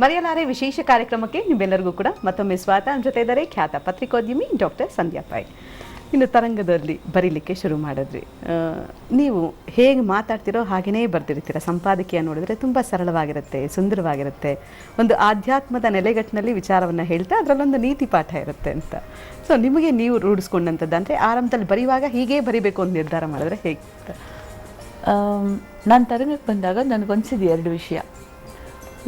ಮರೆಯಲಾರೆ ವಿಶೇಷ ಕಾರ್ಯಕ್ರಮಕ್ಕೆ ನಿಮ್ಮೆಲ್ಲರಿಗೂ ಕೂಡ ಮತ್ತೊಮ್ಮೆ ಸ್ವಾಗತ. ನಮ್ಮ ಜೊತೆ ಇದ್ದಾರೆ ಖ್ಯಾತ ಪತ್ರಿಕೋದ್ಯಮಿ ಡಾಕ್ಟರ್ ಸಂಧ್ಯಾ ಪೈ. ಇನ್ನು ತರಂಗದಲ್ಲಿ ಬರೀಲಿಕ್ಕೆ ಶುರು ಮಾಡಿದ್ರಿ. ನೀವು ಹೇಗೆ ಮಾತಾಡ್ತಿರೋ ಹಾಗೆಯೇ ಬರ್ದಿರ್ತೀರ. ಸಂಪಾದಕೀಯ ನೋಡಿದ್ರೆ ತುಂಬ ಸರಳವಾಗಿರುತ್ತೆ, ಸುಂದರವಾಗಿರುತ್ತೆ. ಒಂದು ಆಧ್ಯಾತ್ಮದ ನೆಲೆಗಟ್ಟಿನಲ್ಲಿ ವಿಚಾರವನ್ನು ಹೇಳ್ತಾ ಅದರಲ್ಲೊಂದು ನೀತಿ ಪಾಠ ಇರುತ್ತೆ ಅಂತ. ಸೊ ನಿಮಗೆ ನೀವು ರೂಢಿಸ್ಕೊಂಡಂಥದ್ದು ಅಂದರೆ ಆರಂಭದಲ್ಲಿ ಬರೆಯುವಾಗ ಹೀಗೇ ಬರಿಬೇಕು ಅಂತ ನಿರ್ಧಾರ ಮಾಡಿದ್ರೆ ಹೇಗೆ? ನಾನು ತರಂಗಕ್ಕೆ ಬಂದಾಗ ನನಗನ್ಸಿದ್ದು ಎರಡು ವಿಷಯ.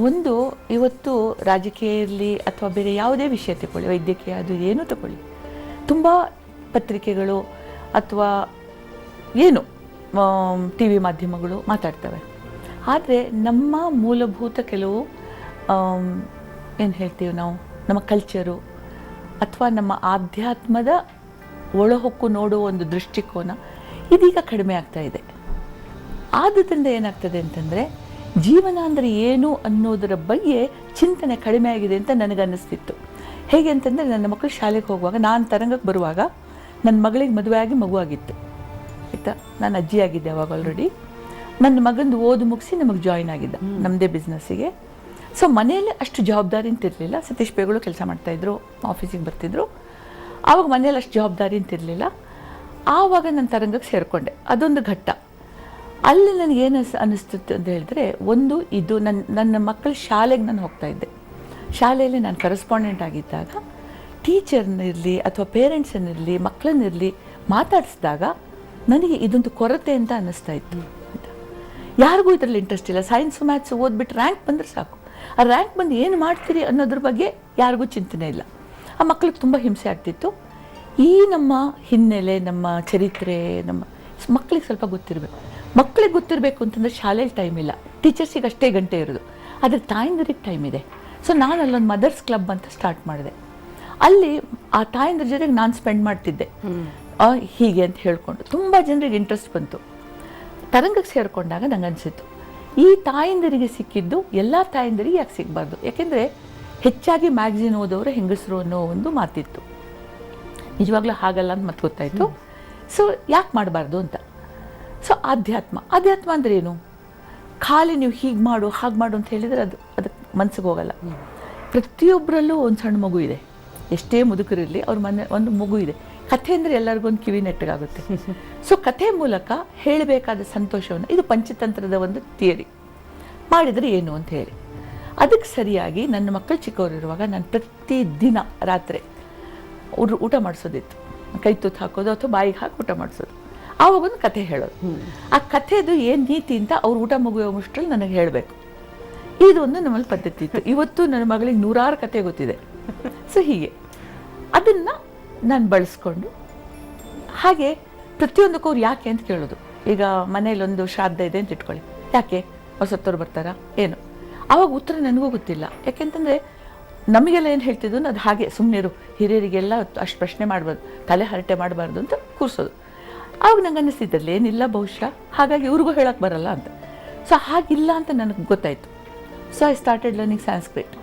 ಒಂದು, ಇವತ್ತು ರಾಜಕೀಯ ಇರಲಿ ಅಥವಾ ಬೇರೆ ಯಾವುದೇ ವಿಷಯ ತಗೊಳ್ಳಿ, ವೈದ್ಯಕೀಯ ಅದು ಏನೂ ತಗೊಳ್ಳಿ, ತುಂಬ ಪತ್ರಿಕೆಗಳು ಅಥವಾ ಏನು ಟಿ ವಿ ಮಾಧ್ಯಮಗಳು ಮಾತಾಡ್ತವೆ. ಆದರೆ ನಮ್ಮ ಮೂಲಭೂತ ಕೆಲವು ಏನು ಹೇಳ್ತೀವಿ ನಾವು, ನಮ್ಮ ಕಲ್ಚರು ಅಥವಾ ನಮ್ಮ ಆಧ್ಯಾತ್ಮದ ಒಳಹೊಕ್ಕು ನೋಡುವ ಒಂದು ದೃಷ್ಟಿಕೋನ ಇದೀಗ ಕಡಿಮೆ ಆಗ್ತಾ ಇದೆ. ಆದುದರಿಂದ ಏನಾಗ್ತದೆ ಅಂತಂದರೆ, ಜೀವನ ಅಂದರೆ ಏನು ಅನ್ನೋದರ ಬಗ್ಗೆ ಚಿಂತನೆ ಕಡಿಮೆ ಆಗಿದೆ ಅಂತ ನನಗನ್ನಿಸ್ತಿತ್ತು. ಹೇಗೆ ಅಂತಂದರೆ, ನನ್ನ ಮಕ್ಕಳು ಶಾಲೆಗೆ ಹೋಗುವಾಗ, ನಾನು ತರಂಗಕ್ಕೆ ಬರುವಾಗ ನನ್ನ ಮಗಳಿಗೆ ಮದುವೆ ಆಗಿ ಮಗುವಾಗಿತ್ತು ಆಯಿತಾ. ನಾನು ಅಜ್ಜಿಯಾಗಿದ್ದೆ ಅವಾಗ ಆಲ್ರೆಡಿ. ನನ್ನ ಮಗಂದು ಓದು ಮುಗಿಸಿ ನಮಗೆ ಜಾಯಿನ್ ಆಗಿದ್ದ ನಮ್ಮದೇ ಬಿಸ್ನೆಸ್ಸಿಗೆ. ಸೊ ಮನೆಯಲ್ಲೇ ಅಷ್ಟು ಜವಾಬ್ದಾರಿ ಅಂತಿರಲಿಲ್ಲ. ಸತೀಶ್ ಬೇಗಳು ಕೆಲಸ ಮಾಡ್ತಾಯಿದ್ರು, ಆಫೀಸಿಗೆ ಬರ್ತಿದ್ರು. ಆವಾಗ ಮನೇಲಿ ಅಷ್ಟು ಜವಾಬ್ದಾರಿ ಅಂತಿರಲಿಲ್ಲ. ಆವಾಗ ನಾನು ತರಂಗಕ್ಕೆ ಸೇರಿಕೊಂಡೆ. ಅದೊಂದು ಘಟ್ಟ. ಅಲ್ಲಿ ನನಗೇನು ಅನ್ನಿಸ್ತಿತ್ತು ಅಂತ ಹೇಳಿದ್ರೆ, ಒಂದು ಇದು ನನ್ನ ಮಕ್ಕಳ ಶಾಲೆಗೆ ನಾನು ಹೋಗ್ತಾಯಿದ್ದೆ. ಶಾಲೆಯಲ್ಲಿ ನಾನು ಕರೆಸ್ಪಾಂಡೆಂಟ್ ಆಗಿದ್ದಾಗ ಟೀಚರ್ನಿರಲಿ ಅಥವಾ ಪೇರೆಂಟ್ಸನ್ನಿರಲಿ ಮಕ್ಕಳನ್ನಿರಲಿ ಮಾತಾಡಿಸಿದಾಗ ನನಗೆ ಇದೊಂದು ಕೊರತೆ ಅಂತ ಅನ್ನಿಸ್ತಾ ಇತ್ತು. ಯಾರಿಗೂ ಇದರಲ್ಲಿ ಇಂಟ್ರೆಸ್ಟ್ ಇಲ್ಲ. ಸೈನ್ಸು ಮ್ಯಾಥ್ಸು ಓದ್ಬಿಟ್ಟು ರ್ಯಾಂಕ್ ಬಂದರೆ ಸಾಕು. ಆ ರ್ಯಾಂಕ್ ಬಂದು ಏನು ಮಾಡ್ತೀರಿ ಅನ್ನೋದ್ರ ಬಗ್ಗೆ ಯಾರಿಗೂ ಚಿಂತನೆ ಇಲ್ಲ. ಆ ಮಕ್ಕಳಿಗೆ ತುಂಬ ಹಿಂಸೆ ಆಗ್ತಿತ್ತು. ಈ ನಮ್ಮ ಹಿನ್ನೆಲೆ, ನಮ್ಮ ಚರಿತ್ರೆ, ನಮ್ಮ ಮಕ್ಕಳಿಗೆ ಸ್ವಲ್ಪ ಗೊತ್ತಿರಬೇಕು. ಮಕ್ಕಳಿಗೆ ಗೊತ್ತಿರಬೇಕು ಅಂತಂದರೆ ಶಾಲೆಯಲ್ಲಿ ಟೈಮ್ ಇಲ್ಲ, ಟೀಚರ್ಸಿಗೆ ಅಷ್ಟೇ ಗಂಟೆ ಇರೋದು. ಆದರೆ ತಾಯಂದಿರಿಗೆ ಟೈಮ್ ಇದೆ. ಸೊ ನಾನು ಅಲ್ಲೊಂದು ಮದರ್ಸ್ ಕ್ಲಬ್ ಅಂತ ಸ್ಟಾರ್ಟ್ ಮಾಡಿದೆ. ಅಲ್ಲಿ ಆ ತಾಯಂದ್ರ ಜೊತೆಗೆ ನಾನು ಸ್ಪೆಂಡ್ ಮಾಡ್ತಿದ್ದೆ. ಹೀಗೆ ಅಂತ ಹೇಳ್ಕೊಂಡು ತುಂಬ ಜನರಿಗೆ ಇಂಟ್ರೆಸ್ಟ್ ಬಂತು. ತರಂಗಕ್ಕೆ ಸೇರಿಕೊಂಡಾಗ ನಂಗೆ ಅನಿಸಿತ್ತು, ಈ ತಾಯಂದಿರಿಗೆ ಸಿಕ್ಕಿದ್ದು ಎಲ್ಲ ತಾಯಂದಿರಿಗೆ ಯಾಕೆ ಸಿಗಬಾರ್ದು? ಯಾಕೆಂದರೆ ಹೆಚ್ಚಾಗಿ ಮ್ಯಾಗ್ಝಿನ್ ಓದೋರು ಹೆಂಗಸರು ಅನ್ನೋ ಒಂದು ಮಾತಿತ್ತು. ನಿಜವಾಗ್ಲೂ ಹಾಗಲ್ಲ ಅಂತ ಮತ್ತೆ ಗೊತ್ತಾಯಿತು. ಸೊ ಯಾಕೆ ಮಾಡಬಾರ್ದು ಅಂತ. ಸೊ ಆಧ್ಯಾತ್ಮ ಅಂದರೆ ಏನು? ಖಾಲಿ ನೀವು ಹೀಗೆ ಮಾಡು ಹಾಗೆ ಮಾಡು ಅಂತ ಹೇಳಿದರೆ ಅದಕ್ಕೆ ಮನಸ್ಸಿಗೆ ಹೋಗಲ್ಲ. ಪ್ರತಿಯೊಬ್ಬರಲ್ಲೂ ಒಂದು ಸಣ್ಣ ಮಗು ಇದೆ. ಎಷ್ಟೇ ಮುದುಕರಿರಲಿ ಅವ್ರ ಮನೆ ಒಂದು ಮಗು ಇದೆ. ಕಥೆ ಅಂದರೆ ಎಲ್ಲರಿಗೂ ಒಂದು ಕಿವಿ ನೆಟ್ಟಗಾಗುತ್ತೆ. ಸೊ ಕಥೆ ಮೂಲಕ ಹೇಳಬೇಕಾದ ಸಂತೋಷವನ್ನು, ಇದು ಪಂಚತಂತ್ರದ ಒಂದು ಥಿಯರಿ ಮಾಡಿದರೆ ಏನು ಅಂತ ಹೇಳಿ, ಅದಕ್ಕೆ ಸರಿಯಾಗಿ ನನ್ನ ಮಕ್ಕಳು ಚಿಕ್ಕವರಿರುವಾಗ ನಾನು ಪ್ರತಿದಿನ ರಾತ್ರಿ ಅವ್ರು ಊಟ ಮಾಡಿಸೋದಿತ್ತು. ಕೈ ತುತ್ತು ಹಾಕೋದು ಅಥವಾ ಬಾಯಿಗೆ ಹಾಕಿ ಊಟ ಮಾಡಿಸೋದು. ಆವಾಗ ಒಂದು ಕಥೆ ಹೇಳೋದು. ಆ ಕಥೆದು ಏನು ನೀತಿ ಅಂತ ಅವ್ರು ಊಟ ಮುಗಿಯೋಷ್ಟರಲ್ಲಿ ನನಗೆ ಹೇಳಬೇಕು. ಇದು ಒಂದು ನಮ್ಮಲ್ಲಿ ಪದ್ಧತಿ ಇತ್ತು. ಇವತ್ತು ನನ್ನ ಮಗಳಿಗೆ 100 ಕಥೆ ಗೊತ್ತಿದೆ. ಸೊ ಹೀಗೆ ಅದನ್ನು ನಾನು ಬಳಸ್ಕೊಂಡು, ಹಾಗೆ ಪ್ರತಿಯೊಂದಕ್ಕೂ ಅವ್ರು ಯಾಕೆ ಅಂತ ಕೇಳೋದು. ಈಗ ಮನೇಲೊಂದು ಶ್ರಾದ್ದ ಇದೆ ಅಂತ ಇಟ್ಕೊಳ್ಳಿ, ಯಾಕೆ ಹೊಸತ್ತವ್ರು ಬರ್ತಾರಾ ಏನು? ಆವಾಗ ಉತ್ತರ ನನಗೂ ಗೊತ್ತಿಲ್ಲ. ಯಾಕೆಂತಂದರೆ ನಮಗೆಲ್ಲ ಏನು ಹೇಳ್ತಿದ್ದು ಅದು ಹಾಗೆ ಸುಮ್ಮನಿರು, ಹಿರಿಯರಿಗೆಲ್ಲ ಅಷ್ಟು ಪ್ರಶ್ನೆ ಮಾಡಬಾರ್ದು, ತಲೆ ಹರಟೆ ಮಾಡಬಾರ್ದು ಅಂತ ಕೂರಿಸೋದು. ಆವಾಗ ನಂಗೆ ಅನ್ನಿಸ್ತಿದ್ದಲ್ಲಿ ಏನಿಲ್ಲ ಬಹುಶಃ, ಹಾಗಾಗಿ ಇವ್ರಿಗೂ ಹೇಳೋಕ್ಕೆ ಬರಲ್ಲ ಅಂತ. ಸೊ ಹಾಗಿಲ್ಲ ಅಂತ ನನಗೆ ಗೊತ್ತಾಯಿತು. So I started learning Sanskrit.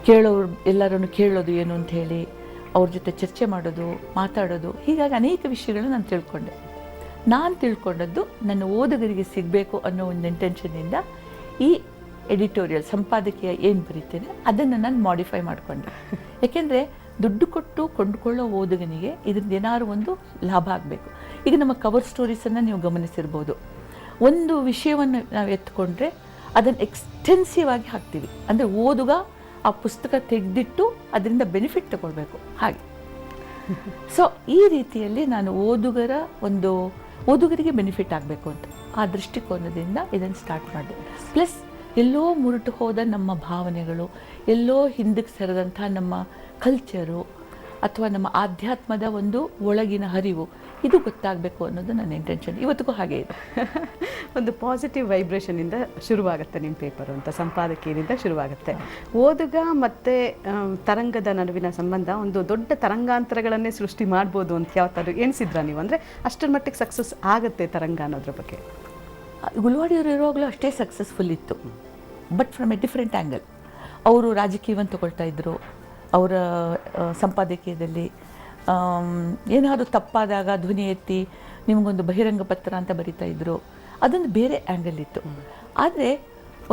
ಕೇಳೋರು ಎಲ್ಲರನ್ನು ಕೇಳೋದು ಏನು ಅಂತ ಹೇಳಿ ಅವ್ರ ಜೊತೆ ಚರ್ಚೆ ಮಾಡೋದು, ಮಾತಾಡೋದು. ಹೀಗಾಗಿ ಅನೇಕ ವಿಷಯಗಳನ್ನ ನಾನು ತಿಳ್ಕೊಂಡೆ. ನಾನು ತಿಳ್ಕೊಂಡದ್ದು ನನ್ನ ಓದುಗರಿಗೆ ಸಿಗಬೇಕು ಅನ್ನೋ ಒಂದು ಇಂಟೆನ್ಷನಿಂದ ಈ ಎಡಿಟೋರಿಯಲ್ ಸಂಪಾದಕೀಯ ಏನು ಬರೀತೇನೆ ಅದನ್ನು ನಾನು ಮಾಡಿಫೈ ಮಾಡಿಕೊಂಡೆ. ಯಾಕೆಂದರೆ ದುಡ್ಡು ಕೊಟ್ಟು ಕೊಂಡುಕೊಳ್ಳೋ ಓದುಗನಿಗೆ ಇದರಿಂದ ಏನಾದ್ರು ಒಂದು ಲಾಭ ಆಗಬೇಕು. ಈಗ ನಮ್ಮ ಕವರ್ ಸ್ಟೋರೀಸನ್ನು ನೀವು ಗಮನಿಸಿರ್ಬೋದು. ಒಂದು ವಿಷಯವನ್ನು ನಾವು ಎತ್ಕೊಂಡ್ರೆ ಅದನ್ನು ಎಕ್ಸ್ಟೆನ್ಸಿವ್ ಆಗಿ ಹಾಕ್ತೀವಿ. ಅಂದರೆ ಓದುಗ ಆ ಪುಸ್ತಕ ತೆಗೆದಿಟ್ಟು ಅದರಿಂದ ಬೆನಿಫಿಟ್ ತಗೊಳ್ಬೇಕು ಹಾಗೆ. ಸೊ ಈ ರೀತಿಯಲ್ಲಿ ನಾನು ಓದುಗರಿಗೆ ಬೆನಿಫಿಟ್ ಆಗಬೇಕು ಅಂತ ಆ ದೃಷ್ಟಿಕೋನದಿಂದ ಇದನ್ನು ಸ್ಟಾರ್ಟ್ ಮಾಡಿದೆ. ಪ್ಲಸ್ ಎಲ್ಲೋ ಮುರುಟು ಹೋದ ನಮ್ಮ ಭಾವನೆಗಳು, ಎಲ್ಲೋ ಹಿಂದಕ್ಕೆ ಸರಿದಂಥ ನಮ್ಮ ಕಲ್ಚರು ಅಥವಾ ನಮ್ಮ ಆಧ್ಯಾತ್ಮದ ಒಂದು ಒಳಗಿನ ಹರಿವು, ಇದು ಗೊತ್ತಾಗಬೇಕು ಅನ್ನೋದು ನನ್ನ ಇಂಟೆನ್ಷನ್. ಇವತ್ತಿಗೂ ಹಾಗೆ ಇದೆ. ಒಂದು ಪಾಸಿಟಿವ್ ವೈಬ್ರೇಷನಿಂದ ಶುರುವಾಗುತ್ತೆ ನಿಮ್ಮ ಪೇಪರು ಅಂತ, ಸಂಪಾದಕೀಯದಿಂದ ಶುರುವಾಗುತ್ತೆ. ಓದುಗ ಮತ್ತು ತರಂಗದ ನಡುವಿನ ಸಂಬಂಧ ಒಂದು ದೊಡ್ಡ ತರಂಗಾಂತರಗಳನ್ನೇ ಸೃಷ್ಟಿ ಮಾಡ್ಬೋದು ಅಂತ ಯಾವ ಥರ ಎಣಿಸಿದ್ರಾ ನೀವು? ಅಂದರೆ ಅಷ್ಟರ ಮಟ್ಟಿಗೆ ಸಕ್ಸಸ್ ಆಗುತ್ತೆ ತರಂಗ ಅನ್ನೋದ್ರ ಬಗ್ಗೆ? ಗುಲ್ವಾಡಿಯವರು ಇರುವಾಗಲೂ ಅಷ್ಟೇ ಸಕ್ಸಸ್ಫುಲ್ ಇತ್ತು, but from A different angle. ಅವರು ರಾಜಕೀಯವನ್ನು ತಗೊಳ್ತಾ ಇದ್ದರು. ಅವರ ಸಂಪಾದಕೀಯದಲ್ಲಿ ಏನಾದರೂ ತಪ್ಪಾದಾಗ ಧ್ವನಿ ಎತ್ತಿ ನಿಮಗೊಂದು ಬಹಿರಂಗ ಪತ್ರ ಅಂತ ಬರಿತಾ ಇದ್ದರು. ಅದೊಂದು ಬೇರೆ ಆ್ಯಂಗಲ್ ಇತ್ತು. ಆದರೆ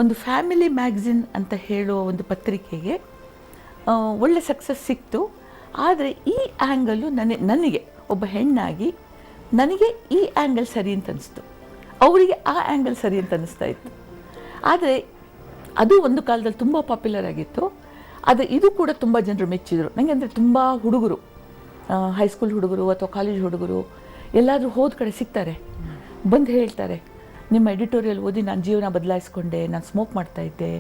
ಒಂದು ಫ್ಯಾಮಿಲಿ ಮ್ಯಾಗ್ಝಿನ್ ಅಂತ ಹೇಳುವ ಒಂದು ಪತ್ರಿಕೆಗೆ ಒಳ್ಳೆ ಸಕ್ಸಸ್ ಸಿಕ್ತು. ಆದರೆ ಈ ಆ್ಯಂಗಲು ನನಗೆ ಒಬ್ಬ ಹೆಣ್ಣಾಗಿ ನನಗೆ ಈ ಆ್ಯಂಗಲ್ ಸರಿ ಅಂತ ಅನಿಸ್ತು, ಅವರಿಗೆ ಆ ಆ್ಯಂಗಲ್ ಸರಿ ಅಂತ ಅನ್ನಿಸ್ತಾ ಇತ್ತು. ಆದರೆ ಅದು ಒಂದು ಕಾಲದಲ್ಲಿ ತುಂಬ ಪಾಪ್ಯುಲರ್ ಆಗಿತ್ತು. ಆದರೆ ಇದು ಕೂಡ ತುಂಬ ಜನರು ಮೆಚ್ಚಿದರು ನನಗೆ. ಅಂದರೆ ತುಂಬ ಹುಡುಗರು, ಹೈಸ್ಕೂಲ್ ಹುಡುಗರು ಅಥವಾ ಕಾಲೇಜ್ ಹುಡುಗರು ಎಲ್ಲಾದರೂ ಹೋದ ಕಡೆ ಸಿಗ್ತಾರೆ, ಬಂದು ಹೇಳ್ತಾರೆ, ನಿಮ್ಮ ಎಡಿಟೋರಿಯಲ್ ಓದಿ ನಾನು ಜೀವನ ಬದಲಾಯಿಸ್ಕೊಂಡೆ, ನಾನು ಸ್ಮೋಕ್ ಮಾಡ್ತಾಯಿದ್ದೆ,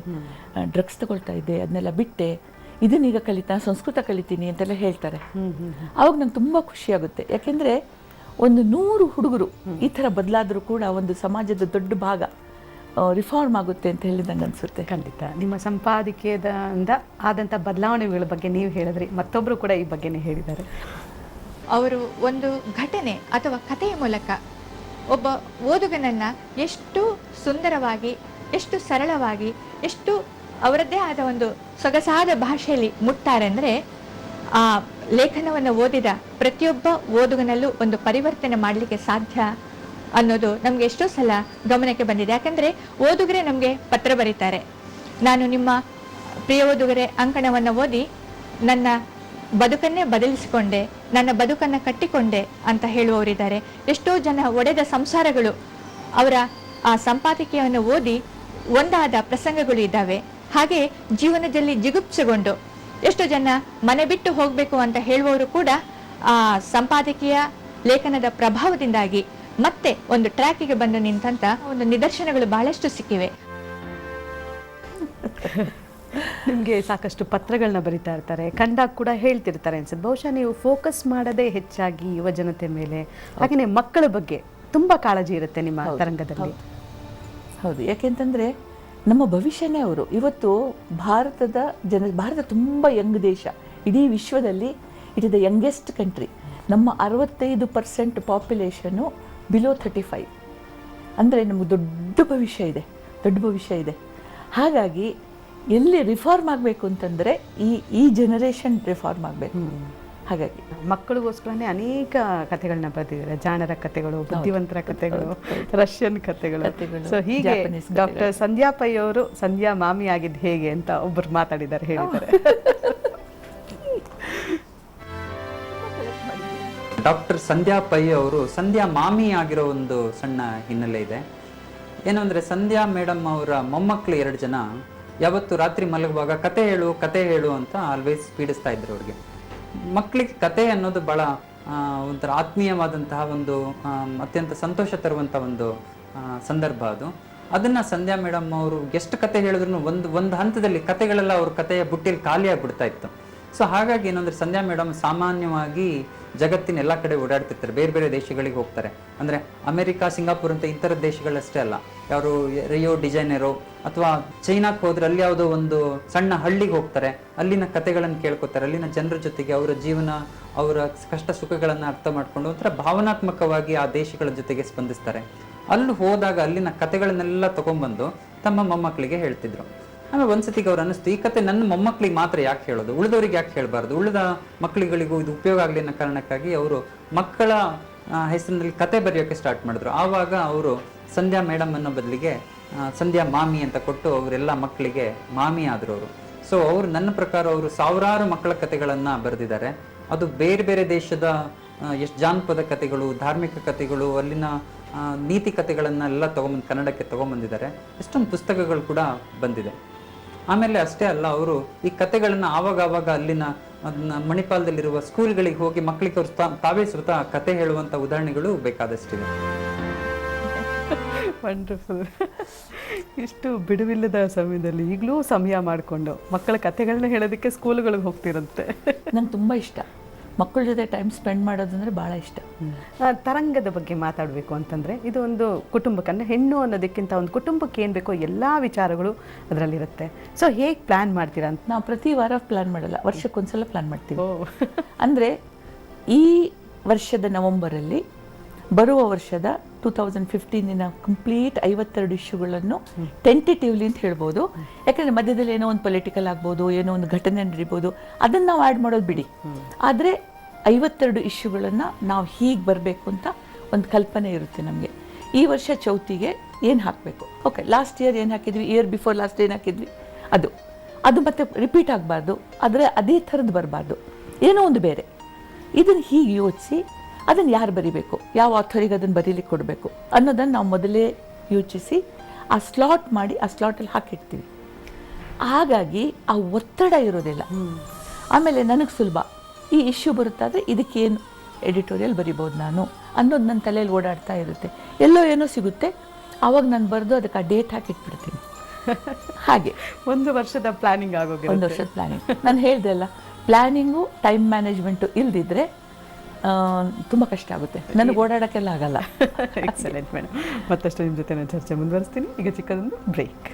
ಡ್ರಗ್ಸ್ ತಗೊಳ್ತಾ ಇದ್ದೆ, ಅದನ್ನೆಲ್ಲ ಬಿಟ್ಟೆ, ಇದನ್ನೀಗ ಕಲಿತಾ ಸಂಸ್ಕೃತ ಕಲಿತೀನಿ ಅಂತೆಲ್ಲ ಹೇಳ್ತಾರೆ. ಆವಾಗ ನಂಗೆ ತುಂಬ ಖುಷಿಯಾಗುತ್ತೆ. ಯಾಕೆಂದರೆ ಒಂದು 100 ಹುಡುಗರು ಈ ಥರ ಬದಲಾದರೂ ಕೂಡ ಒಂದು ಸಮಾಜದ ದೊಡ್ಡ ಭಾಗ ರಿಫಾರ್ಮ್ ಆಗುತ್ತೆ ಅಂತ ಹೇಳಿದಂಗೆ ಅನಿಸುತ್ತೆ. ಖಂಡಿತ. ನಿಮ್ಮ ಸಂಪಾದಕೀಯದಿಂದ ಆದಂಥ ಬದಲಾವಣೆಗಳ ಬಗ್ಗೆ ನೀವು ಹೇಳಿದ್ರಿ, ಮತ್ತೊಬ್ಬರು ಕೂಡ ಈ ಬಗ್ಗೆನೇ ಹೇಳಿದ್ದಾರೆ. ಅವರು ಒಂದು ಘಟನೆ ಅಥವಾ ಕಥೆಯ ಮೂಲಕ ಒಬ್ಬ ಓದುಗನನ್ನು ಎಷ್ಟು ಸುಂದರವಾಗಿ, ಎಷ್ಟು ಸರಳವಾಗಿ, ಎಷ್ಟು ಅವರದ್ದೇ ಆದ ಒಂದು ಸೊಗಸಾದ ಭಾಷೆಯಲ್ಲಿ ಮುಟ್ತಾರೆ ಅಂದರೆ ಆ ಲೇಖನವನ್ನು ಓದಿದ ಪ್ರತಿಯೊಬ್ಬ ಓದುಗನಲ್ಲೂ ಒಂದು ಪರಿವರ್ತನೆ ಮಾಡಲಿಕ್ಕೆ ಸಾಧ್ಯ ಅನ್ನೋದು ನಮಗೆ ಎಷ್ಟೋ ಸಲ ಗಮನಕ್ಕೆ ಬಂದಿದೆ. ಯಾಕಂದರೆ ಓದುಗರೇ ನಮಗೆ ಪತ್ರ ಬರೀತಾರೆ, ನಾನು ನಿಮ್ಮ ಪ್ರಿಯ ಓದುಗರೇ ಅಂಕಣವನ್ನು ಓದಿ ನನ್ನ ಬದುಕನ್ನೇ ಬದಲಿಸಿಕೊಂಡೆ, ನನ್ನ ಬದುಕನ್ನು ಕಟ್ಟಿಕೊಂಡೆ ಅಂತ ಹೇಳುವವರಿದ್ದಾರೆ. ಎಷ್ಟೋ ಜನ ಒಡೆದ ಸಂಸಾರಗಳು ಅವರ ಆ ಸಂಪಾದಕೀಯವನ್ನು ಓದಿ ಒಂದಾದ ಪ್ರಸಂಗಗಳು ಇದ್ದಾವೆ. ಹಾಗೆ ಜೀವನದಲ್ಲಿ ಜಿಗುಪ್ಸೆಗೊಂಡು ಎಷ್ಟೋ ಜನ ಮನೆ ಬಿಟ್ಟು ಹೋಗಬೇಕು ಅಂತ ಹೇಳುವವರು ಕೂಡ ಆ ಸಂಪಾದಕೀಯ ಲೇಖನದ ಪ್ರಭಾವದಿಂದಾಗಿ ಮತ್ತೆ ಒಂದು ಟ್ರ್ಯಾಕಿಗೆ ಬಂದು ನಿಂತಂತ ಒಂದು ನಿದರ್ಶನಗಳು ಬಹಳಷ್ಟು ಸಿಕ್ಕಿವೆ. ನಿಮಗೆ ಸಾಕಷ್ಟು ಪತ್ರಗಳನ್ನ ಬರಿತಾ ಇರ್ತಾರೆ, ಕಂಡಾಗ ಕೂಡ ಹೇಳ್ತಿರ್ತಾರೆ ಅನ್ಸುತ್ತೆ. ಬಹುಶಃ ನೀವು ಫೋಕಸ್ ಮಾಡದೇ ಹೆಚ್ಚಾಗಿ ಯುವ ಜನತೆ ಮೇಲೆ, ಹಾಗೆಯೇ ಮಕ್ಕಳ ಬಗ್ಗೆ ತುಂಬ ಕಾಳಜಿ ಇರುತ್ತೆ ನಿಮ್ಮ ತರಂಗದಲ್ಲಿ. ಹೌದು, ಯಾಕೆಂತಂದರೆ ನಮ್ಮ ಭವಿಷ್ಯನೇ ಅವರು. ಇವತ್ತು ಭಾರತ ತುಂಬ ಯಂಗ್ ದೇಶ, ಇಡೀ ವಿಶ್ವದಲ್ಲಿ it is the youngest country. ನಮ್ಮ 65% ಪಾಪ್ಯುಲೇಷನ್ನು ಬಿಲೋ 35. ಅಂದರೆ ನಮಗೆ ದೊಡ್ಡ ಭವಿಷ್ಯ ಇದೆ. ಹಾಗಾಗಿ ಎಲ್ಲಿ ರಿಫಾರ್ಮ್ ಆಗಬೇಕು ಅಂತಂದರೆ ಈ ಜನರೇಷನ್ ರಿಫಾರ್ಮ್ ಆಗಬೇಕು. ಹಾಗಾಗಿ ಮಕ್ಕಳಿಗೋಸ್ಕರನೇ ಅನೇಕ ಕಥೆಗಳನ್ನ ಬರೆದಿದ್ದಾರೆ, ಜಾಣರ ಕಥೆಗಳು, ಬುದ್ಧಿವಂತರ ಕಥೆಗಳು, ರಷ್ಯನ್ ಕಥೆಗಳು. ಸೊ ಹೀಗೆ ಡಾಕ್ಟರ್ ಸಂಧ್ಯಾ ಪೈ ಅವರು ಸಂಧ್ಯಾ ಮಾಮಿ ಆಗಿದ್ದು ಹೇಗೆ ಅಂತ ಒಬ್ಬರು ಮಾತಾಡಿದ್ದಾರೆ, ಹೇಳಿದ್ದಾರೆ. ಡಾಕ್ಟರ್ ಸಂಧ್ಯಾ ಪೈ ಅವರು ಸಂಧ್ಯಾ ಮಾಮಿ ಆಗಿರೋ ಒಂದು ಸಣ್ಣ ಹಿನ್ನೆಲೆ ಇದೆ. ಏನು ಅಂದರೆ, ಸಂಧ್ಯಾ ಮೇಡಮ್ ಅವರ ಮೊಮ್ಮಕ್ಕಳು 2 ಜನ ಯಾವತ್ತು ರಾತ್ರಿ ಮಲಗುವಾಗ ಕತೆ ಹೇಳು ಅಂತ ಆಲ್ವೇಸ್ ಪೀಡಿಸ್ತಾ ಇದ್ರು ಅವ್ರಿಗೆ. ಮಕ್ಕಳಿಗೆ ಕತೆ ಅನ್ನೋದು ಭಾಳ ಒಂಥರ ಆತ್ಮೀಯವಾದಂತಹ ಒಂದು ಅತ್ಯಂತ ಸಂತೋಷ ತರುವಂಥ ಒಂದು ಸಂದರ್ಭ ಅದು. ಅದನ್ನು ಸಂಧ್ಯಾ ಮೇಡಮ್ ಅವರು ಎಷ್ಟು ಕತೆ ಹೇಳಿದ್ರು ಒಂದು ಹಂತದಲ್ಲಿ ಕತೆಗಳೆಲ್ಲ ಅವ್ರ ಕತೆಯ ಬುಟ್ಟಿಯಲ್ಲಿ ಖಾಲಿ ಆಗಿಬಿಡ್ತಾ ಇತ್ತು. ಸೊ ಹಾಗಾಗಿ ಏನಂದರೆ, ಸಂಧ್ಯಾ ಮೇಡಮ್ ಸಾಮಾನ್ಯವಾಗಿ ಜಗತ್ತಿನ ಎಲ್ಲ ಕಡೆ ಓಡಾಡ್ತಿರ್ತಾರೆ, ಬೇರೆ ಬೇರೆ ದೇಶಗಳಿಗೆ ಹೋಗ್ತಾರೆ. ಅಂದರೆ ಅಮೆರಿಕಾ, ಸಿಂಗಾಪುರ್ ಅಂತ ಇಂಥರ ದೇಶಗಳಷ್ಟೇ ಅಲ್ಲ, ಯಾರು ರಿಯೋ ಡಿಜೈನೆರೋ ಅಥವಾ ಚೈನಾಕ್ಕೆ ಹೋದ್ರೆ ಅಲ್ಲಿ ಯಾವುದೋ ಒಂದು ಸಣ್ಣ ಹಳ್ಳಿಗೆ ಹೋಗ್ತಾರೆ, ಅಲ್ಲಿನ ಕತೆಗಳನ್ನು ಕೇಳ್ಕೊತಾರೆ, ಅಲ್ಲಿನ ಜನರ ಜೊತೆಗೆ ಅವರ ಜೀವನ, ಅವರ ಕಷ್ಟ ಸುಖಗಳನ್ನು ಅರ್ಥ ಮಾಡ್ಕೊಂಡು ಒಂಥರ ಭಾವನಾತ್ಮಕವಾಗಿ ಆ ದೇಶಗಳ ಜೊತೆಗೆ ಸ್ಪಂದಿಸ್ತಾರೆ. ಅಲ್ಲಿ ಹೋದಾಗ ಅಲ್ಲಿನ ಕತೆಗಳನ್ನೆಲ್ಲ ತಗೊಂಡ್ಬಂದು ತಮ್ಮ ಮೊಮ್ಮಕ್ಕಳಿಗೆ ಹೇಳ್ತಿದ್ರು. ಆಮೇಲೆ ಒಂದ್ಸತಿಗೆ ಅವ್ರು ಅನ್ನಿಸ್ತು, ಈ ಕತೆ ನನ್ನ ಮೊಮ್ಮಕ್ಕಳಿಗೆ ಮಾತ್ರ ಯಾಕೆ ಹೇಳೋದು, ಉಳಿದವ್ರಿಗೆ ಯಾಕೆ ಹೇಳಬಾರ್ದು, ಉಳಿದ ಮಕ್ಕಳುಗಳಿಗೂ ಇದು ಉಪಯೋಗ ಆಗಲಿ ಅನ್ನೋ ಕಾರಣಕ್ಕಾಗಿ ಅವರು ಮಕ್ಕಳ ಹೆಸರಿನಲ್ಲಿ ಕತೆ ಬರೆಯೋಕ್ಕೆ ಸ್ಟಾರ್ಟ್ ಮಾಡಿದ್ರು. ಆವಾಗ ಅವರು ಸಂಧ್ಯಾ ಮೇಡಮ್ ಅನ್ನೋ ಬದಲಿಗೆ ಸಂಧ್ಯಾ ಮಾಮಿ ಅಂತ ಕೊಟ್ಟು ಅವರೆಲ್ಲ ಮಕ್ಕಳಿಗೆ ಮಾಮಿ ಆದರು ಅವರು. ಸೊ ಅವರು ನನ್ನ ಪ್ರಕಾರ ಅವರು ಸಾವಿರಾರು ಮಕ್ಕಳ ಕತೆಗಳನ್ನು ಬರೆದಿದ್ದಾರೆ. ಅದು ಬೇರೆ ಬೇರೆ ದೇಶದ ಎಷ್ಟು ಜಾನಪದ ಕತೆಗಳು, ಧಾರ್ಮಿಕ ಕತೆಗಳು, ಅಲ್ಲಿನ ನೀತಿ ಕತೆಗಳನ್ನೆಲ್ಲ ಕನ್ನಡಕ್ಕೆ ತಗೊಂಬಂದಿದ್ದಾರೆ. ಎಷ್ಟೊಂದು ಪುಸ್ತಕಗಳು ಕೂಡ ಬಂದಿದೆ. ಆಮೇಲೆ ಅಷ್ಟೇ ಅಲ್ಲ, ಅವರು ಈ ಕತೆಗಳನ್ನು ಆವಾಗ ಅಲ್ಲಿನ ಮಣಿಪಾಲದಲ್ಲಿರುವ ಸ್ಕೂಲ್ಗಳಿಗೆ ಹೋಗಿ ಮಕ್ಕಳಿಗೆ ಅವ್ರು ತಾವೇ ಸ್ವತಃ ಕತೆ ಹೇಳುವಂಥ ಉದಾಹರಣೆಗಳು ಬೇಕಾದಷ್ಟಿದೆ. ವಂಡರ್ಫುಲ್. ಇಷ್ಟು ಬಿಡುವಿಲ್ಲದ ಸಮಯದಲ್ಲಿ ಈಗಲೂ ಸಮಯ ಮಾಡಿಕೊಂಡು ಮಕ್ಕಳ ಕಥೆಗಳನ್ನ ಹೇಳೋದಕ್ಕೆ ಸ್ಕೂಲ್ಗಳಿಗೆ ಹೋಗ್ತಿರಂತೆ. ನಂಗೆ ತುಂಬ ಇಷ್ಟ ಮಕ್ಕಳ ಜೊತೆ ಟೈಮ್ ಸ್ಪೆಂಡ್ ಮಾಡೋದಂದರೆ ಭಾಳ ಇಷ್ಟ. ತರಂಗದ ಬಗ್ಗೆ ಮಾತಾಡಬೇಕು ಅಂತಂದರೆ, ಇದು ಒಂದು ಕುಟುಂಬಕ್ಕೆ, ಅಂದರೆ ಹೆಣ್ಣು ಅನ್ನೋದಕ್ಕಿಂತ ಒಂದು ಕುಟುಂಬಕ್ಕೆ ಏನು ಬೇಕೋ ಎಲ್ಲ ವಿಚಾರಗಳು ಅದರಲ್ಲಿರುತ್ತೆ. ಸೊ ಹೇಗೆ ಪ್ಲ್ಯಾನ್ ಮಾಡ್ತೀರಾ ಅಂತ? ನಾವು ಪ್ರತಿ ವಾರ ಪ್ಲ್ಯಾನ್ ಮಾಡಲ್ಲ, ವರ್ಷಕ್ಕೊಂದ್ಸಲ ಪ್ಲ್ಯಾನ್ ಮಾಡ್ತೀವಿ. ಅಂದರೆ ಈ ವರ್ಷದ ನವಂಬರಲ್ಲಿ ಬರುವ ವರ್ಷದ 2015 ಕಂಪ್ಲೀಟ್ 52 ಇಶ್ಯೂಗಳನ್ನು ಟೆಂಟೇಟಿವ್ಲಿ ಅಂತ ಹೇಳ್ಬೋದು. ಯಾಕಂದರೆ ಮಧ್ಯದಲ್ಲಿ ಏನೋ ಒಂದು ಪೊಲಿಟಿಕಲ್ ಆಗ್ಬೋದು, ಏನೋ ಒಂದು ಘಟನೆ ನಡೀಬೋದು, ಅದನ್ನು ನಾವು ಆ್ಯಡ್ ಮಾಡೋದು ಬಿಡಿ. ಆದರೆ 52 ಇಶ್ಯೂಗಳನ್ನು ನಾವು ಹೀಗೆ ಬರಬೇಕು ಅಂತ ಒಂದು ಕಲ್ಪನೆ ಇರುತ್ತೆ ನಮಗೆ. ಈ ವರ್ಷ ಚೌತಿಗೆ ಏನು ಹಾಕಬೇಕು, ಓಕೆ ಲಾಸ್ಟ್ ಇಯರ್ ಏನು ಹಾಕಿದ್ವಿ, ಇಯರ್ ಬಿಫೋರ್ ಲಾಸ್ಟ್ ಏನು ಹಾಕಿದ್ವಿ, ಅದು ಮತ್ತೆ ರಿಪೀಟ್ ಆಗಬಾರ್ದು, ಆದರೆ ಅದೇ ಥರದ್ದು ಬರಬಾರ್ದು, ಏನೋ ಒಂದು ಬೇರೆ. ಇದನ್ನು ಹೀಗೆ ಯೋಚಿಸಿ ಅದನ್ನು ಯಾರು ಬರಿಬೇಕು, ಯಾವ ಆಥರಿಗೆ ಅದನ್ನು ಬರೀಲಿಕ್ಕೆ ಕೊಡಬೇಕು ಅನ್ನೋದನ್ನು ನಾವು ಮೊದಲೇ ಯೋಚಿಸಿ ಆ ಸ್ಲಾಟ್ ಮಾಡಿ ಆ ಸ್ಲಾಟಲ್ಲಿ ಹಾಕಿಡ್ತೀವಿ. ಹಾಗಾಗಿ ಆ ಒತ್ತಡ ಇರೋದಿಲ್ಲ. ಆಮೇಲೆ ನನಗೆ ಸುಲಭ, ಈ ಇಶ್ಯೂ ಬರುತ್ತಾದರೆ ಇದಕ್ಕೇನು ಎಡಿಟೋರಿಯಲ್ ಬರಿಬೋದು ನಾನು ಅನ್ನೋದು ನನ್ನ ತಲೆಯಲ್ಲಿ ಓಡಾಡ್ತಾ ಇರುತ್ತೆ. ಎಲ್ಲೋ ಏನೋ ಸಿಗುತ್ತೆ, ಆವಾಗ ನಾನು ಬರೆದು ಅದಕ್ಕೆ ಆ ಡೇಟ್ ಹಾಕಿಟ್ಬಿಡ್ತೀನಿ. ಹಾಗೆ ಒಂದು ವರ್ಷದ ಪ್ಲಾನಿಂಗ್ ಆಗೋಗಿ ಒಂದು ವರ್ಷದ ಪ್ಲಾನಿಂಗ್. ನಾನು ಹೇಳಿದೆ ಅಲ್ಲ, ಪ್ಲ್ಯಾನಿಂಗು ಟೈಮ್ ಮ್ಯಾನೇಜ್ಮೆಂಟು ಇಲ್ದಿದ್ರೆ ತುಂಬ ಕಷ್ಟ ಆಗುತ್ತೆ, ನನಗೆ ಓಡಾಡೋಕ್ಕೆಲ್ಲ ಆಗಲ್ಲ. Excellent madam. ಮತ್ತಷ್ಟು ನಿಮ್ಮ ಜೊತೆ ನಾನು ಚರ್ಚೆ ಮುಂದುವರಿಸ್ತೀನಿ. ಈಗ ಚಿಕ್ಕದೊಂದು ಬ್ರೇಕ್.